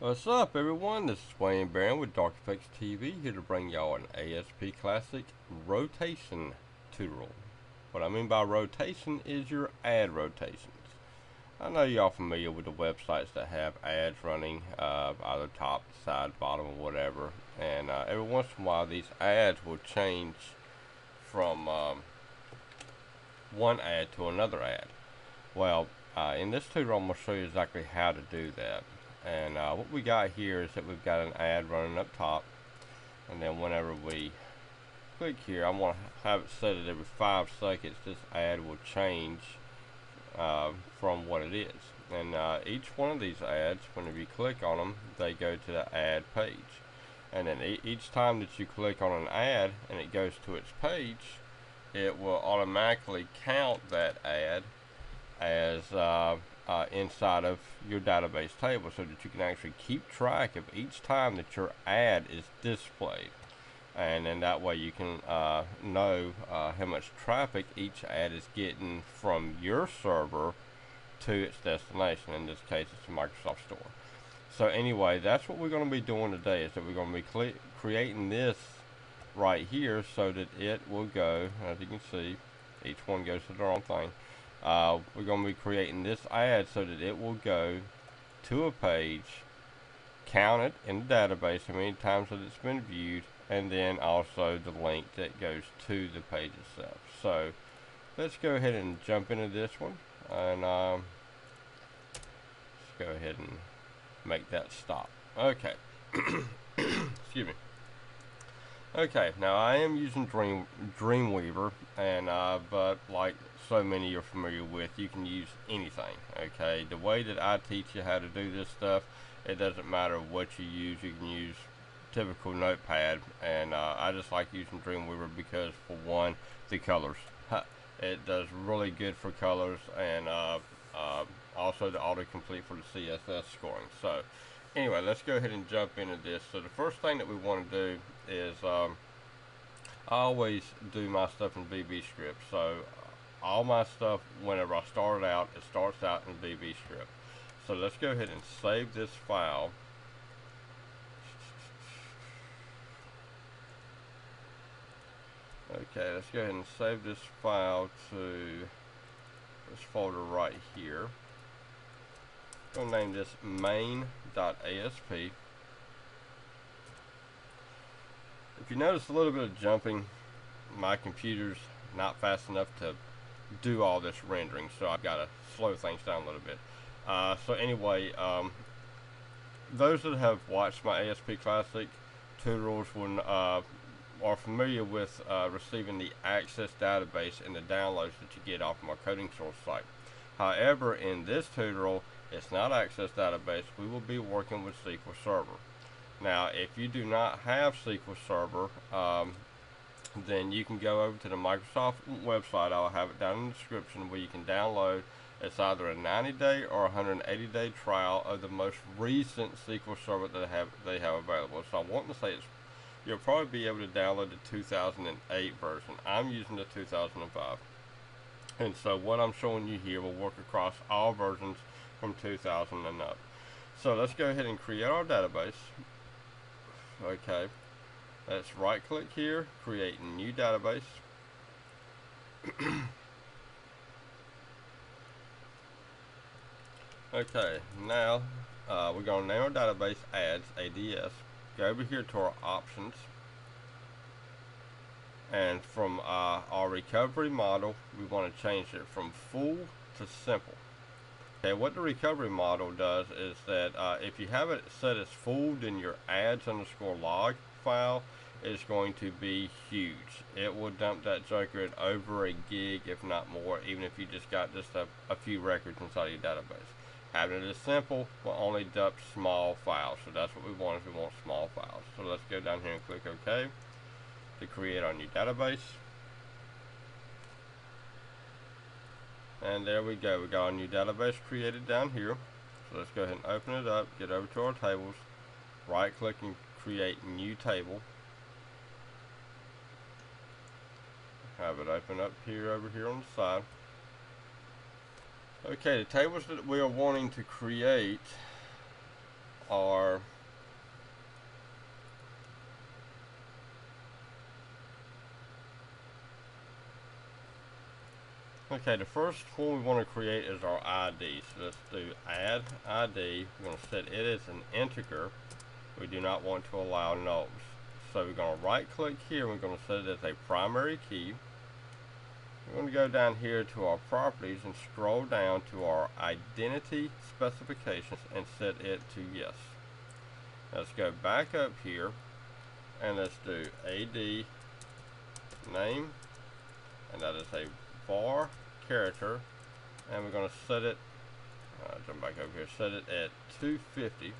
What's up, everyone? This is Wayne Barron with Dark Effects TV, here to bring y'all an ASP Classic rotation tutorial. What I mean by rotation is your ad rotations. I know y'all familiar with the websites that have ads running either top, side, bottom, or whatever, and every once in a while these ads will change from one ad to another ad. Well, in this tutorial I'm going to show you exactly how to do that. And what we got here is that we've got an ad running up top, and then whenever we click here, I'm going to have it set at every 5 seconds. This ad will change from what it is, and each one of these ads, whenever you click on them, they go to the ad page, and then each time that you click on an ad and it goes to its page, it will automatically count that ad as inside of your database table, so that you can actually keep track of each time that your ad is displayed, and then that way you can know how much traffic each ad is getting from your server to its destination. In this case, it's the Microsoft Store. So anyway, that's what we're going to be doing today, is that we're going to be creating this right here, so that it will go, as you can see, each one goes to their own thing. We're going to be creating this ad so that it will go to a page, count it in the database, how many times that it's been viewed, and then also the link that goes to the page itself. So let's go ahead and jump into this one, and let's go ahead and make that stop. Okay. Excuse me. Okay, now I am using Dreamweaver, and but like so many you're familiar with, you can use anything. Okay, the way that I teach you how to do this stuff, it doesn't matter what you use. You can use typical Notepad, and I just like using Dreamweaver because, for one, the colors. It does really good for colors, and also the autocomplete for the CSS scoring. So anyway, let's go ahead and jump into this. So the first thing that we want to do is I always do my stuff in VB script. So all my stuff, whenever I start out, it starts out in VB script. So let's go ahead and save this file. Okay, let's go ahead and save this file to this folder right here. I'm going to name this main.asp. If you notice a little bit of jumping, my computer's not fast enough to do all this rendering, so I've got to slow things down a little bit. So anyway, those that have watched my ASP Classic tutorials are familiar with receiving the Access database and the downloads that you get off my Coding Source site. However, in this tutorial, it's not Access database. We will be working with SQL Server. Now, if you do not have SQL Server, then you can go over to the Microsoft website. I'll have it down in the description, where you can download. It's either a 90-day or 180-day trial of the most recent SQL Server that they have available. So I want to say you'll probably be able to download the 2008 version. I'm using the 2005. And so what I'm showing you here will work across all versions from 2000 and up. So let's go ahead and create our database. Okay, let's right click here, create new database. Okay, now we're going to name our database ads, ADS. Go over here to our options, and from our recovery model, we want to change it from full to simple. Okay, what the recovery model does is that if you have it set as full, then your ads_log file is going to be huge. It will dump that joker at over a gig, if not more, even if you just got just a few records inside your database. Having it as simple will only dump small files. So that's what we want, is we want small files. So let's go down here and click OK to create our new database. And there we go. We got our new database created down here. So let's go ahead and open it up, get over to our tables, right click and create new table. Have it open up here, over here on the side. Okay, the tables that we are wanting to create our okay, the first one we want to create is our ID. So let's do add ID. We're going to set it as an integer. We do not want to allow nulls. So we're going to right click here. We're going to set it as a primary key. We're going to go down here to our properties and scroll down to our identity specifications and set it to yes. Let's go back up here and let's do AD name, and that is a var character, and we're going to set it, jump back over here, set it at 250.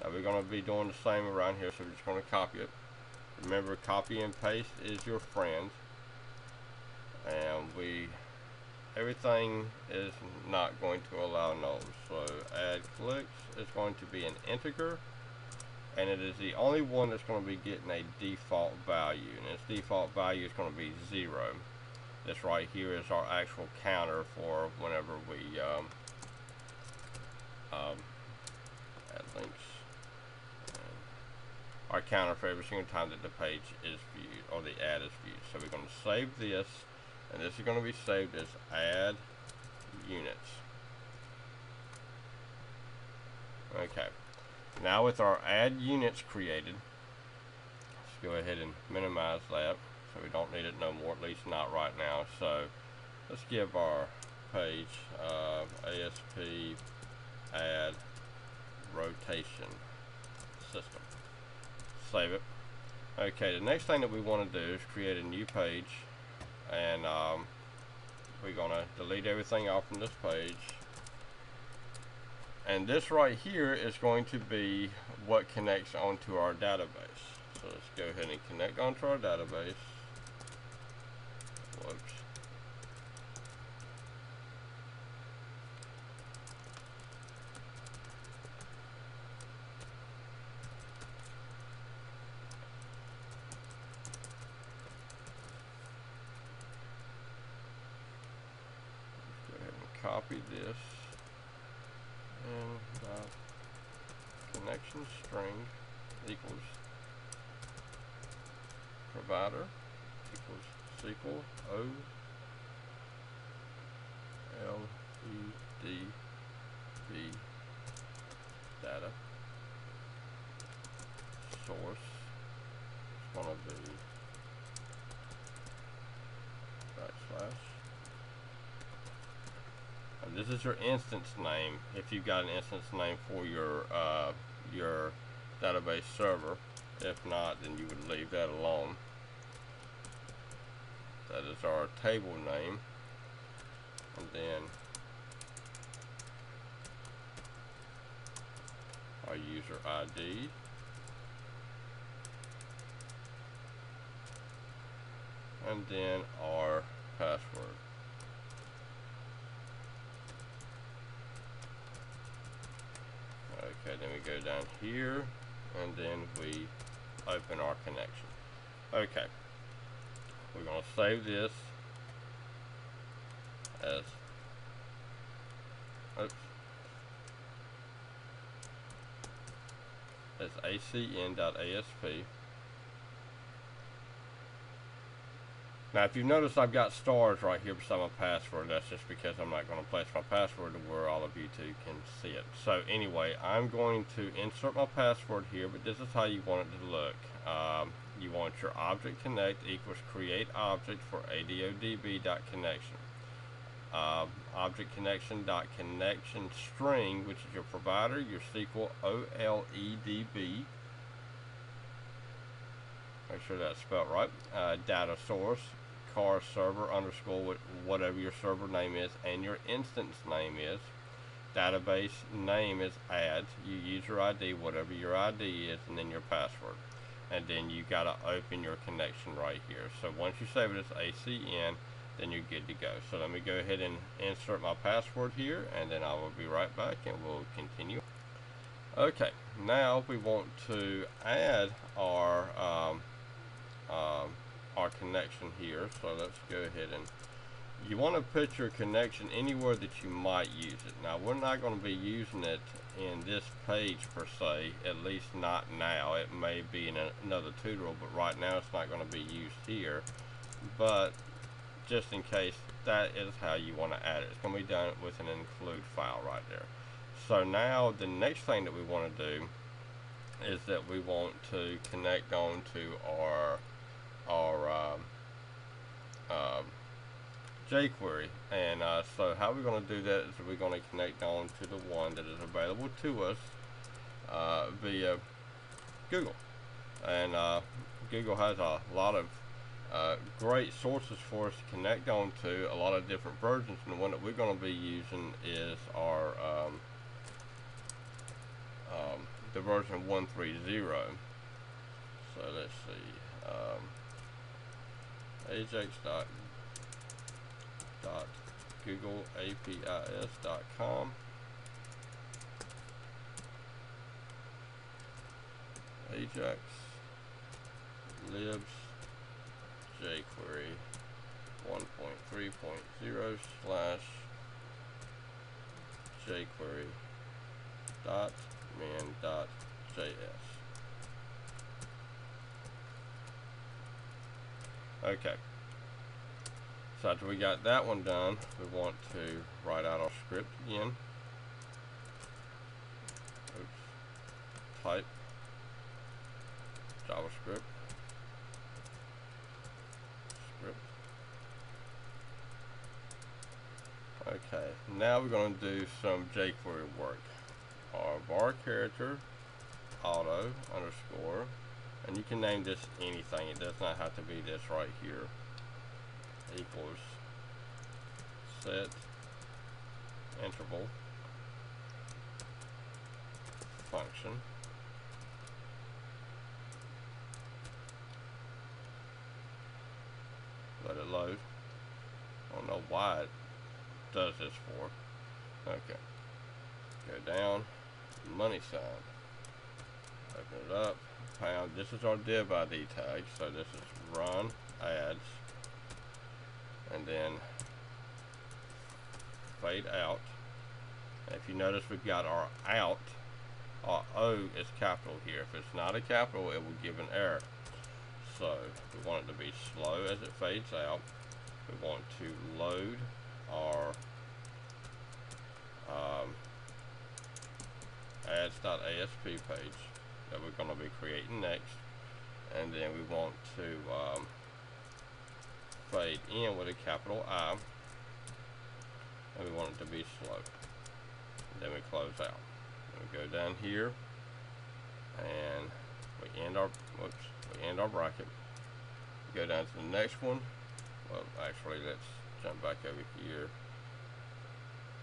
Now we're going to be doing the same around here, so we're just going to copy it. Remember, copy and paste is your friend, and everything is not going to allow nulls. So add clicks is going to be an integer, and it is the only one that's going to be getting a default value, and its default value is going to be 0. This right here is our actual counter for whenever we add links. Our counter for every single time that the page is viewed or the ad is viewed. So we're going to save this, and this is going to be saved as add units. Okay, now with our add units created, let's go ahead and minimize that. So we don't need it no more, at least not right now. So let's give our page ASP add rotation system. Save it. Okay, the next thing that we want to do is create a new page, and we're going to delete everything off from this page. And this right here is going to be what connects onto our database. So let's go ahead and connect onto our database. Whoops. Let's go ahead and copy this, and connection string equals provider equals SQL OLEDB data source. It's going to be backslash, and this is your instance name if you've got an instance name for your database server. If not, then you would leave that alone. That is our table name, and then our user ID, and then our password. Okay, then we go down here, and then we open our connection. Okay, we're going to save this as acn.asp. Now, if you've noticed, I've got stars right here beside my password. That's just because I'm not going to place my password to where all of you two can see it. So anyway, I'm going to insert my password here, but this is how you want it to look. You want your object connect equals create object for adodb.connection. Object connection.connection string, which is your provider, your SQL OLEDB. Make sure that's spelled right. Data source, car server underscore whatever your server name is, and your instance name is. Database name is add. Your user ID, whatever your ID is, and then your password. And then you gotta open your connection right here. So once you save it as ACN, then you're good to go. So let me go ahead and insert my password here, and then I will be right back and we'll continue. Okay, now we want to add our connection here. So let's go ahead and you want to put your connection anywhere that you might use it. Now, we're not going to be using it in this page per se, at least not now. It may be in another tutorial, but right now it's not going to be used here. But just in case, that is how you want to add it. It's going to be done with an include file right there. So now the next thing that we want to do is that we want to connect on to our jQuery, and so how we're going to do that is we're going to connect on to the one that is available to us via Google, and Google has a lot of great sources for us to connect on to, a lot of different versions, and the one that we're going to be using is our the version 130. So let's see, ajax.googleapis.com, Ajax libs jQuery 1.3.0 / jQuery .min.js. Okay, so after we got that one done, we want to write out our script again. Oops. Type JavaScript script. Okay, now we're going to do some jQuery work. Our var character auto underscore, and you can name this anything, it does not have to be this right here, equals set interval function, let it load. I don't know why it does this for. Okay, go down, money sign, open it up, pound. This is our div ID tag, so this is run ads, and then fade out. And if you notice, we've got our out, our O is capital here. If it's not a capital, it will give an error. So we want it to be slow as it fades out. We want to load our ads.asp page that we're going to be creating next, and then we want to fade in with a capital I, and we want it to be slow. And then we close out. And we go down here, and we end our bracket. We go down to the next one. Well, actually, let's jump back over here.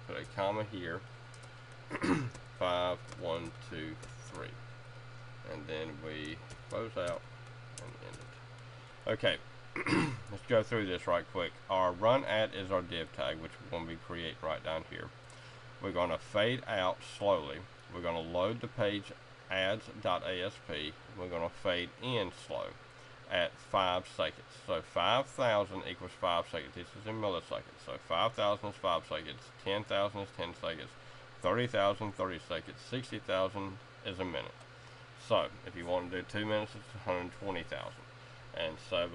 Put a comma here. 5, 1, 2, 3, and then we close out and end it. Okay, let's go through this right quick. Our run at is our div tag, which we're going to be creating right down here. We're going to fade out slowly. We're going to load the page ads.asp. We're going to fade in slow at 5 seconds. So 5,000 equals 5 seconds. This is in milliseconds. So 5,000 is 5 seconds. 10,000 is 10 seconds. 30,000, 30 seconds. 60,000 is a minute. So if you want to do 2 minutes, it's 120,000. And so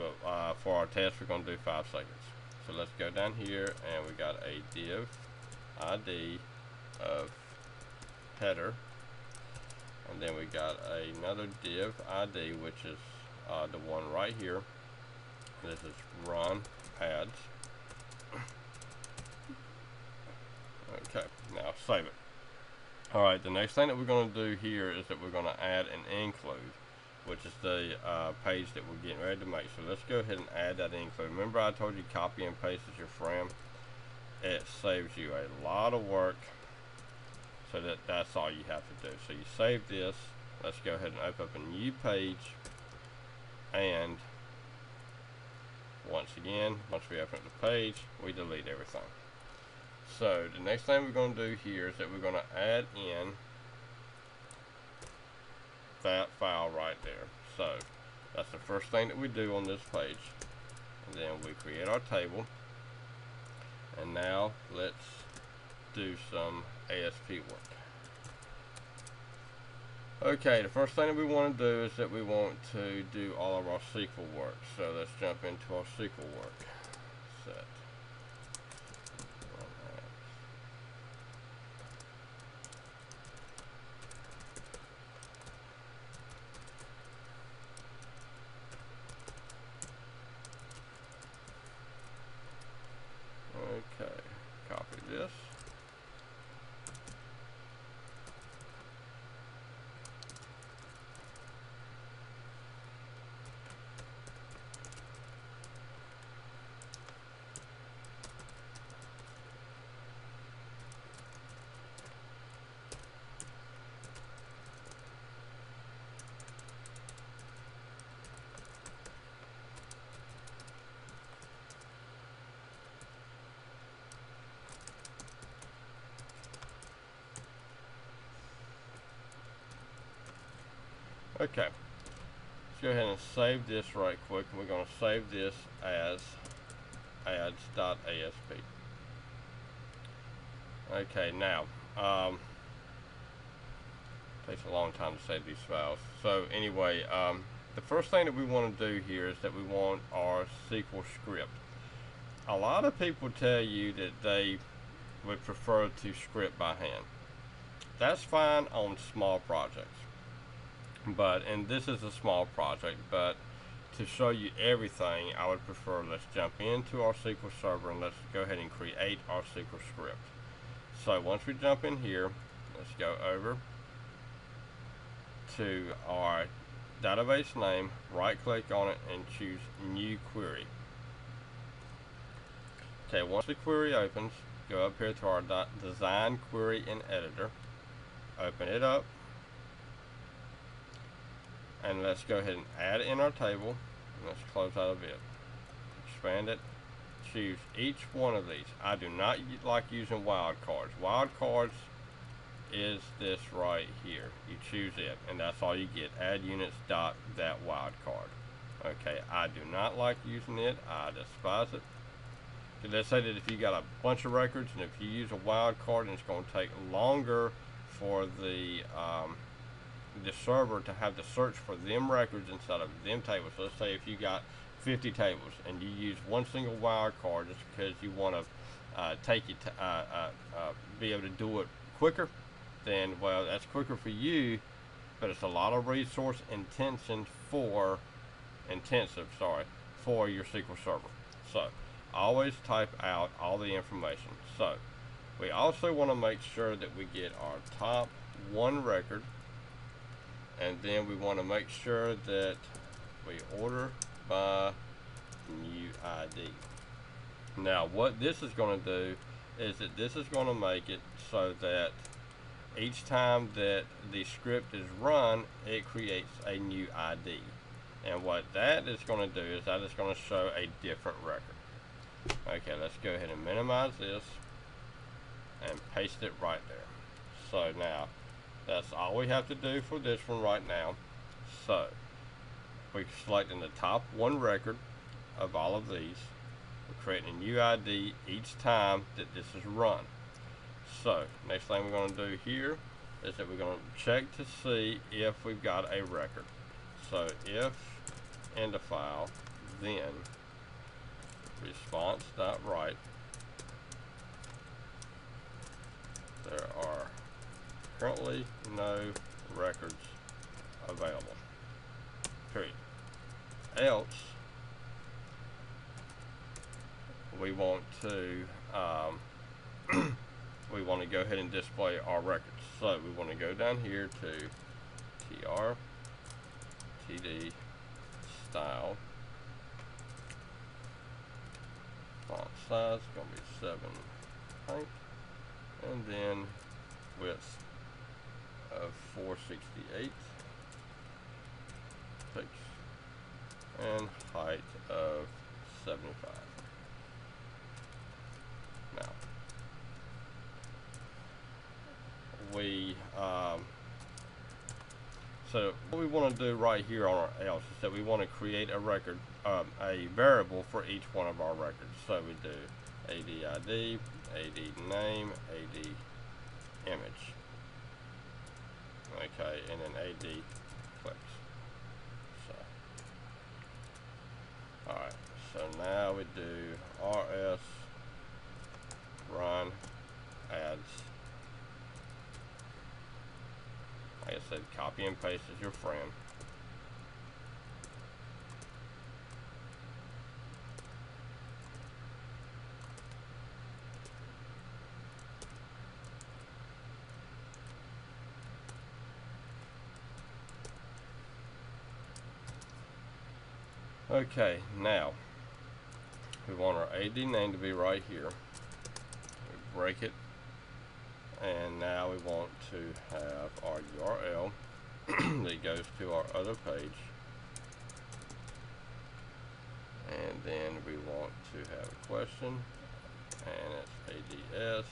for our test, we're going to do 5 seconds. So let's go down here, and we got a div ID of header, and then we got another div ID, which is the one right here. This is run ads. Okay, now save it. Alright, the next thing that we're going to do here is that we're going to add an include, which is the page that we're getting ready to make. So let's go ahead and add that include. Remember I told you copy and paste is your friend? It saves you a lot of work, so that's all you have to do. So you save this. Let's go ahead and open up a new page, and once again, once we open up the page, we delete everything. So the next thing we're going to do here is that we're going to add in that file right there. So that's the first thing that we do on this page. And then we create our table, And now let's do some ASP work. Okay, the first thing that we want to do is that we want to do all of our SQL work. So let's jump into our SQL work. Set. Okay, copy this. Okay, let's go ahead and save this right quick. We're going to save this as ads.asp. Okay, now, takes a long time to save these files. So anyway, the first thing that we want to do here is that we want our SQL script. A lot of people tell you that they would prefer to script by hand. That's fine on small projects. And this is a small project, but to show you everything, I would prefer let's jump into our SQL server and let's go ahead and create our SQL script. So once we jump in here, let's go over to our database name, right click on it and choose new query. Okay, once the query opens, go up here to our design query in editor, open it up, and let's go ahead and add it in our table. And let's close out of it. Expand it. Choose each one of these. I do not like using wildcards. Wildcards is this right here. You choose it, and that's all you get. Add units dot that wildcard. Okay, I do not like using it. I despise it. Let's say that if you got a bunch of records, and if you use a wildcard, and it's going to take longer for the server to have to search for them records instead of them tables. So let's say if you got 50 tables and you use one single wildcard just because you want to be able to do it quicker, then well, that's quicker for you, but it's a lot of resource intensive for your SQL server. So always type out all the information. So we also want to make sure that we get our top one record, and then we want to make sure that we order by new ID. Now what this is going to do is that this is going to make it so that each time that the script is run, it creates a new ID. And what that is going to do is that it's going to show a different record. Okay, let's go ahead and minimize this and paste it right there. So now that's all we have to do for this one right now. So we're selecting the top one record of all of these. We're creating a new ID each time that this is run. So next thing we're going to do here is that we're going to check to see if we've got a record. So if end of file, then response.write, there are currently no records available, period. Else we want to go ahead and display our records. So we want to go down here to tr td style, font size is going to be 7 point, and then width of 468 pixels and height of 75. Now so what we want to do right here on our else is that we want to create a record, a variable for each one of our records. So we do AD ID, AD name, AD image. Okay, and then AD clicks. So, alright, so now we do RS run ads. Like I said, copy and paste is your friend. Okay, now we want our AD name to be right here. We break it, and now we want to have our URL that goes to our other page, and then we want to have a question, and it's ADS,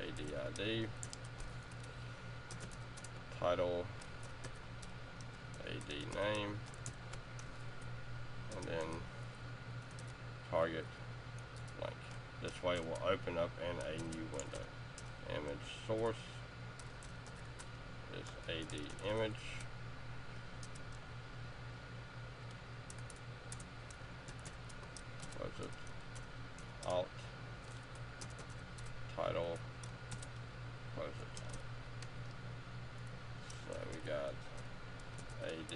ADID, title, AD name, and then target link. This way it will open up in a new window. Image source is AD image. What's it? Alt title. Close it. So we got AD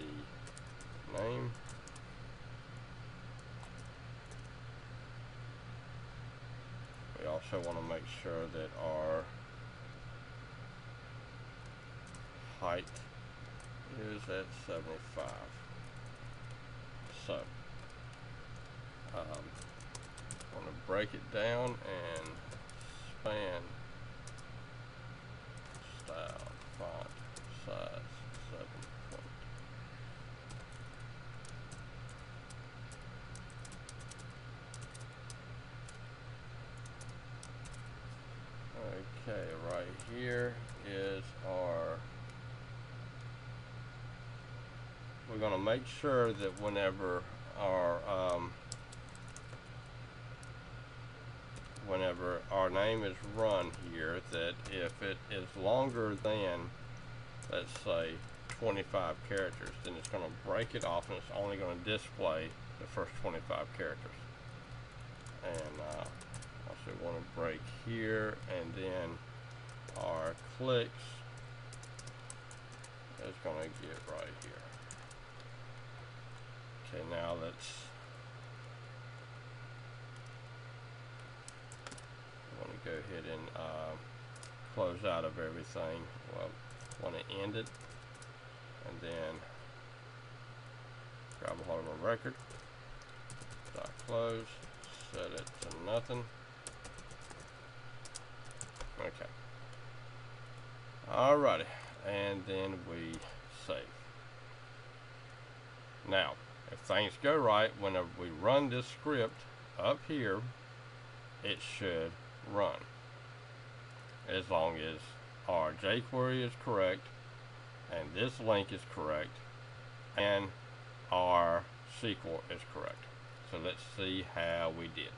name. We also want to make sure that our height is at 75. So, want to break it down and span, style, font, size, 7 point. Okay, right here is our, we're going to make sure that whenever our name is run here, that if it is longer than, let's say, 25 characters, then it's going to break it off and it's only going to display the first 25 characters. And also want to break here, and then our clicks is going to get right here. Okay, now let's go ahead and close out of everything. Well, want to end it, and then grab a hold of a record, dot close, set it to nothing. Okay. Alrighty, and then we save. Now, if things go right, whenever we run this script up here, it should run, as long as our jQuery is correct and this link is correct and our SQL is correct. So let's see how we did.